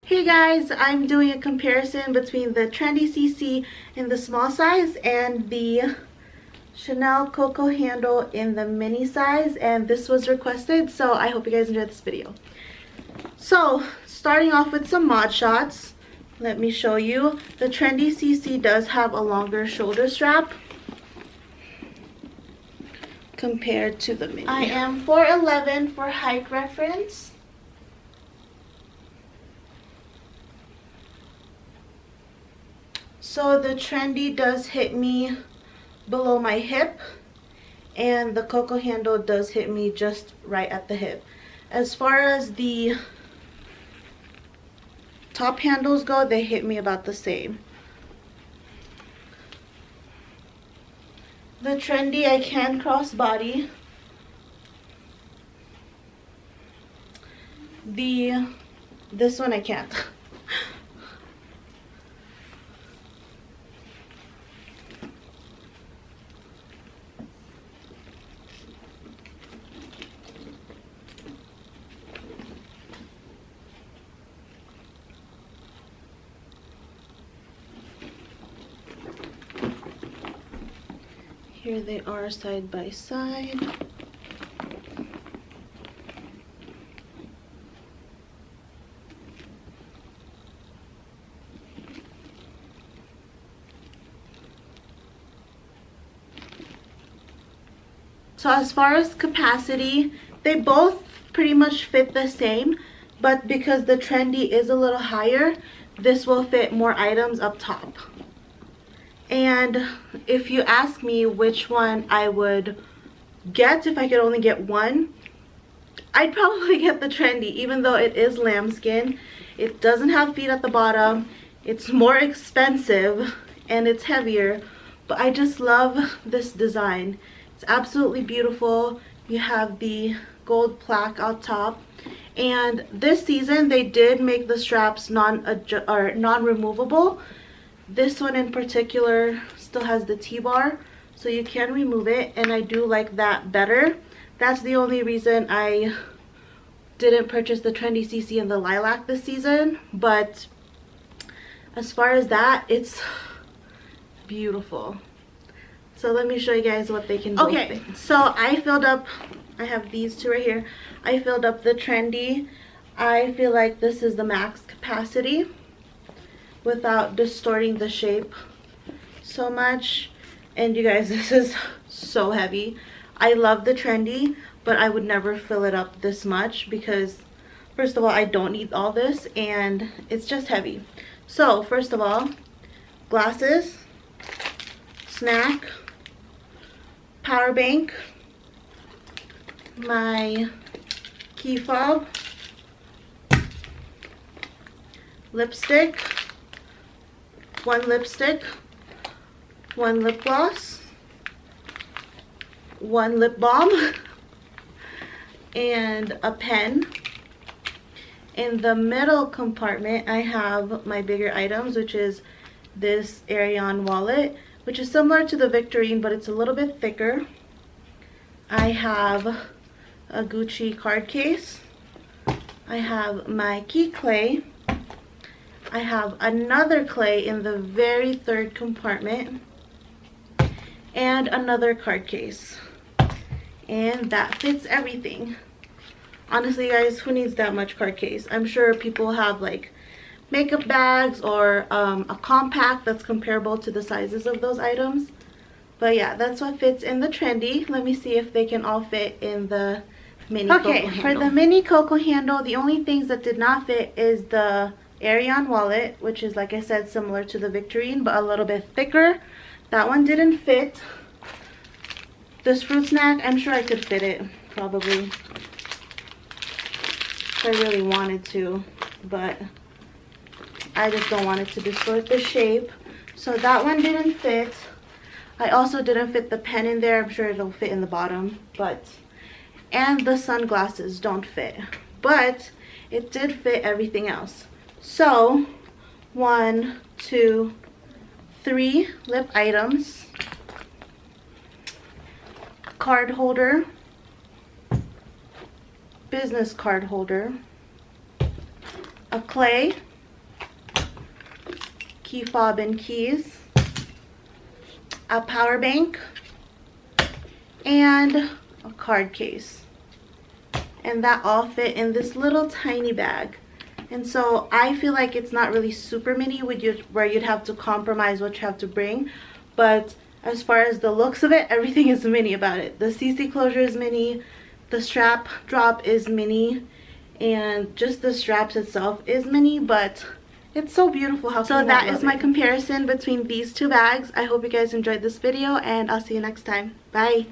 Hey guys, I'm doing a comparison between the Trendy CC in the small size and the Chanel Coco handle in the mini size, and this was requested, so I hope you guys enjoyed this video. So starting off with some mod shots, let me show you. The Trendy CC does have a longer shoulder strap compared to the mini. I am 4'11" for height reference. So the Trendy does hit me below my hip, and the Coco handle does hit me just right at the hip. As far as the top handles go, they hit me about the same. The Trendy I can crossbody. This one I can't. Here they are side by side. So as far as capacity, they both pretty much fit the same, but because the Trendy is a little higher, this will fit more items up top. And if you ask me which one I would get if I could only get one, I'd probably get the Trendy, even though it is lambskin. It doesn't have feet at the bottom, it's more expensive, and it's heavier, but I just love this design. It's absolutely beautiful. You have the gold plaque out top, and this season they did make the straps non-removable. This one in particular still has the T-bar, so you can remove it, and I do like that better. That's the only reason I didn't purchase the Trendy CC in the lilac this season, but as far as that, it's beautiful. So let me show you guys what they can do. Okay, so I filled up, I have these two right here. I filled up the Trendy. I feel like this is the max capacity without distorting the shape so much. And you guys, this is so heavy. I love the Trendy, but I would never fill it up this much because first of all, I don't need all this, and it's just heavy. So first of all, glasses, snack, power bank, my key fob, lipstick, one lipstick, one lip gloss, one lip balm, and a pen. In the middle compartment, I have my bigger items, which is this Ariane wallet, which is similar to the Victorine, but it's a little bit thicker. I have a Gucci card case. I have my key clay. I have another clay in the very third compartment, and another card case, and that fits everything. Honestly guys, who needs that much card case? I'm sure people have like makeup bags or a compact that's comparable to the sizes of those items, but yeah, that's what fits in the Trendy. Let me see if they can all fit in the mini Coco handle. Okay, for the mini Coco handle, the only things that did not fit is the Ariane wallet, which is, like I said, similar to the Victorine but a little bit thicker. That one didn't fit. This fruit snack, I'm sure I could fit it probably if I really wanted to, but I just don't want it to distort the shape. So that one didn't fit. I also didn't fit the pen in there. I'm sure it'll fit in the bottom, and the sunglasses don't fit, but it did fit everything else. So 1, 2, 3 lip items, card holder, business card holder, a clay, key fob and keys, a power bank, and a card case. And that all fit in this little tiny bag. And so I feel like it's not really super mini where you'd have to compromise what you have to bring. But as far as the looks of it, everything is mini about it. The CC closure is mini, the strap drop is mini, and just the straps itself is mini, but it's so beautiful. So that is my comparison between these two bags. I hope you guys enjoyed this video, and I'll see you next time. Bye.